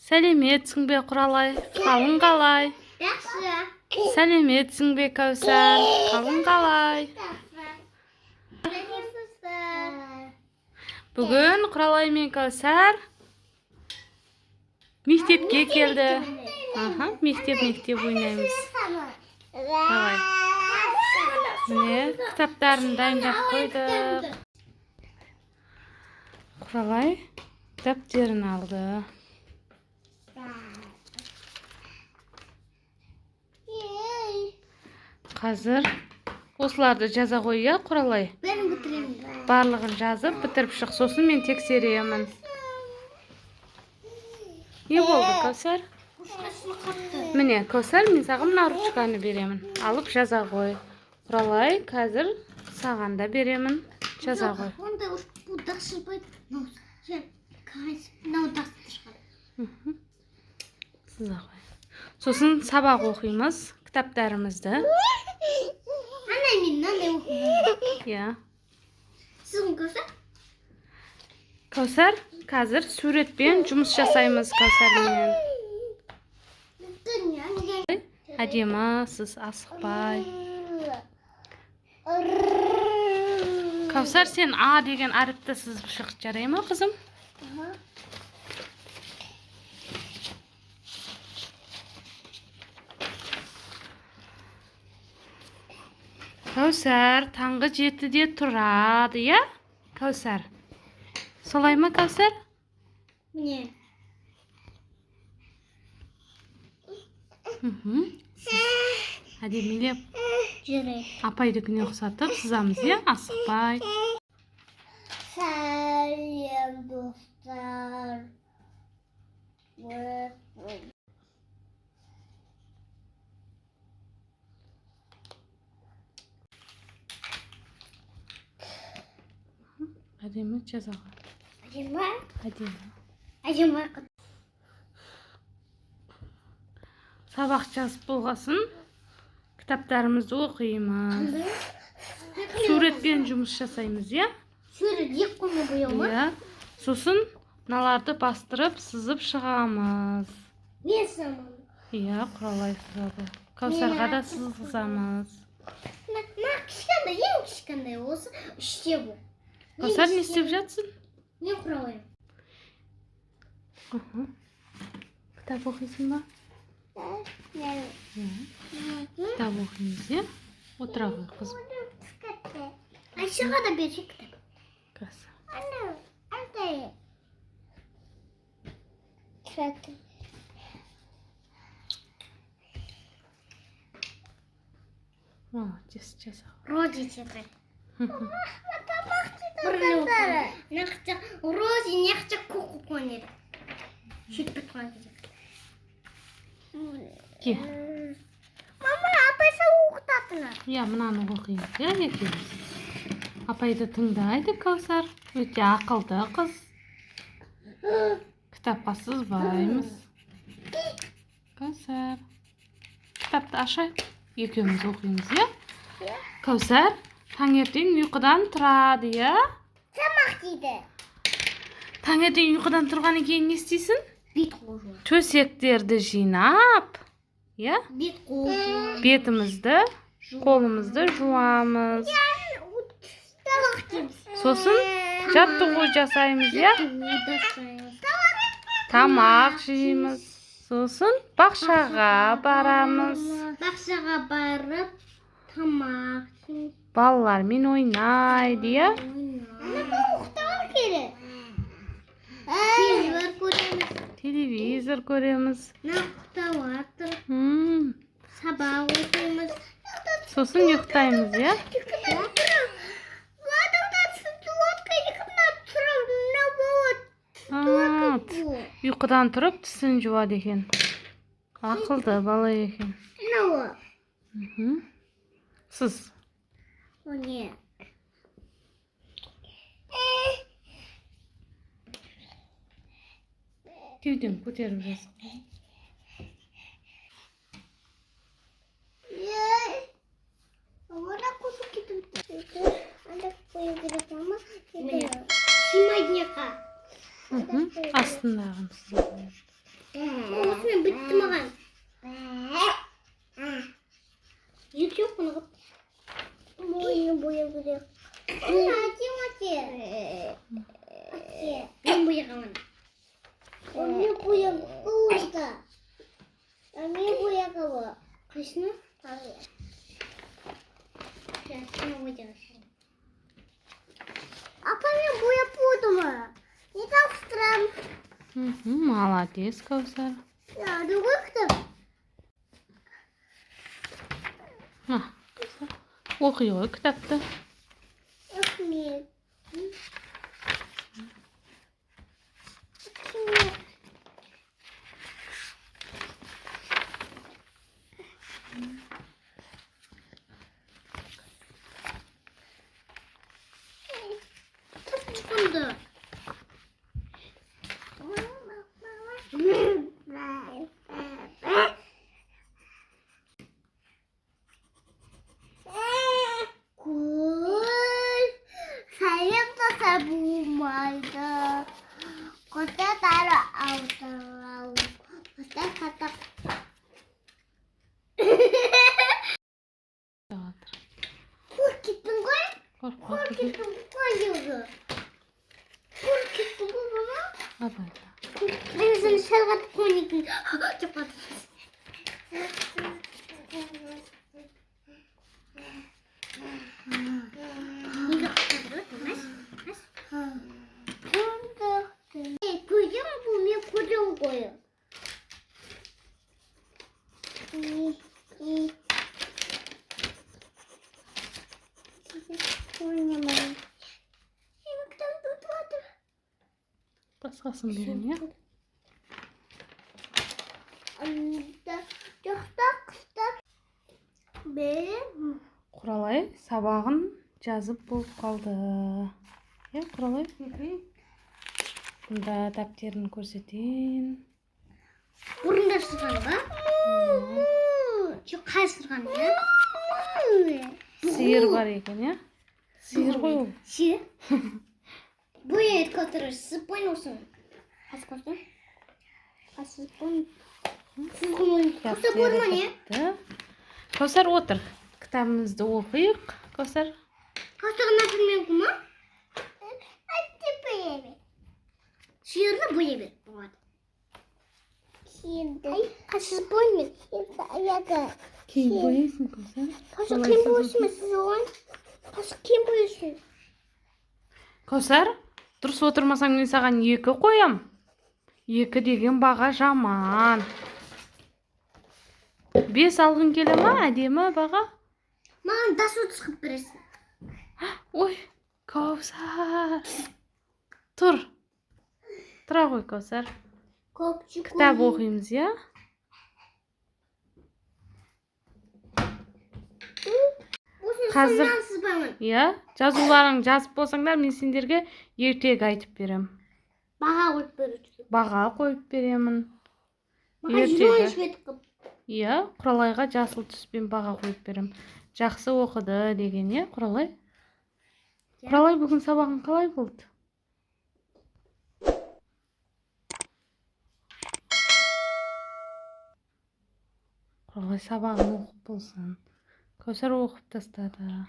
Сәлеметсің бе, Құралай? Қалың қалай? Сәлеметсің бе, Кәусар? Қалың қалай? Бүгін Құралай мен Кәусар мектепке келді. Мектеп ойнаймыз. Давай. Міне, кітаптарын дайындап қойдық. Құралай дәптерін алды. Қазір осыларды жаза қой, я, Құралай? Ben bitireyim. Барлығын жазып, бітіріп шық, сосын мен тексеремін. Не болды, Кәусар? Міне, Кәусар, мен саған мына ручканы беремін. Алып жаза қой. Құралай, қазір саған да беремін. Жаза қой. Онда bu дақшылбай, Сыза қой. Сосын сабақ оқимыз, кітаптарымызды. Annemin okuyorum. Я. Sizin Kavsar? Кәусар, қазір суретпен жұмыс жасаймыз Кәусармен. Әдемі, сіз асықпай. Кәусар, сен А деген әріпті сызып шық, жарай ма, қызым? Кәусар, таңғы 7-де тұрады, я? Кәусар. Солай ма, Кәусар? Міне. Әдемілеп. Жүрек. Апайдікіне ұқсатып сызамыз, я? Асықпай. Сәлем, достар. Әдемі жазаға. Әдемі? Әдемі. Әдемі. Сабақ жазып болғасын, кітаптарымызды оқимыз. Суретпен жұмыс жасаймыз, я? Сурет ек қойма бояу ма? Я. Сосын мыналарды бастырып, сызып шығамыз. Мен сызамын. Я, Құралай сызады. Кәусарға да сызамыз. Мына кішкентай, ең кішкентай осы үште бұл. Кәусар, не істеп жатсың? Не Құралай? Кітап оқисың ба? Кітап оқимыз, я? Отыра ғой, қызым. Айшаға да берші кітап. Кәусар. Молодец, жаза. Родители. Рози не хочу куку конер. Чуть подходит. Ке. Мама, апай сау оқытатыны. Я, мынаны оқимыз, я, екеуміз. Апайды тыңдайды, Кәусар. Өте ақылды қыз. Кітапқа сызбаймыз. Кәусар. Кітапты ашайық. Екеуміз оқимыз, я? Кәусар, таңертең ұйқыдан тұрады, я? Тамақ дейді. Таңертең ұйқыдан тұрғаннан кейін не істейсің? Бет қожу. Төсектерді жинап, я? Бет қожу. Бетімізді, қолымызды жуамыз. Тамақ дейміз. Сосын жаттығу жасаймыз, я? Тамақ жейміз. Сосын бақшаға барамыз. Бақшаға барып, тамақ жейміз. Балалармен ойнайды, я? Ұйықтауым керек. Телевизор көреміз. Телевизор көреміз. Ұйықтап жатыр. Сабақ оқимыз. Сосын ұйықтаймыз, я? Ұйқыдан тұрып тісін жуады екен. Ақылды бала екен. Сыз. О, не. Кеуден көтеріп жазсын. Ана кусок кетіп. Анда қою керек мама. Сегодняка. Астындағын сызып. Осымен бітті маған. Ет жоқ бұны қып. Мойны бояу керек. Әте. Мен бояғамын. Мен бояғы орта. Мен бояғы. Қайсыны? Апа, мен бояп болдым. Не тапсырам? Молодец, Кәусар. Ya, другой кітап. Оқи ғой кітапты. Рахмет. Çıkındı. Bulmaydı. Kota tara aldı. Kota katak. Korkutun koy. Korkutun koyuyordu. Korkutun bu baba. Абайда. Ben sana şalgat koyayım. Çok Koyacağım bu ne kocaman koyuyor. Oynayamadım. Yemekten tutmadım. Басқасын берем, иә? Құралай сабағын жазып болып қалды. Иә, Құралай? Бұнда дәптерін көрсетейін. Бұрында сырған ба? Жоқ, қай сырған, иә? Сиыр бар екен, иә? Сиыр ғой ол. Сиыр? Будет, который сыпой носом. Қасқырды? Қасқырды? Қасқырды бұрма, не? Кәусар, отыр. Кітабымызды оқиық, Кәусар. Қасқырына білмеу күма? Әтті бөйебе. Сиырды бөйебе. Сиырды. Қасқыр бөйме. Сиырды аяғы. Кейін бөйесің, Кәусар. Қасқыр кем бөйесің, сіз оған? Қасқыр кем бөйесің? Кәусар, дұрыс отырмасаң мен саған 2 қоям. 2 деген баға жаман. 5 алғың келе ма, әдемі баға? Маған дасуды қып бересің. Ой, Кәусар. Тұр. Тұра ғой, Кәусар. Кітап оқимыз, иә? Қазір, иә, жазуларың жазып болсаңдар, мен сендерге ертегі айтып берем. Баға қойып беру. Баға қойып беремін. Маған 20 швед қып. Иә, Құралайға жасыл түспен баға қойып берем. Жақсы оқыды деген, иә, Құралай? Құралай, бүгін сабағың қалай болды? Құралай сабағын оқып болсын. Кәусар оқып тастады.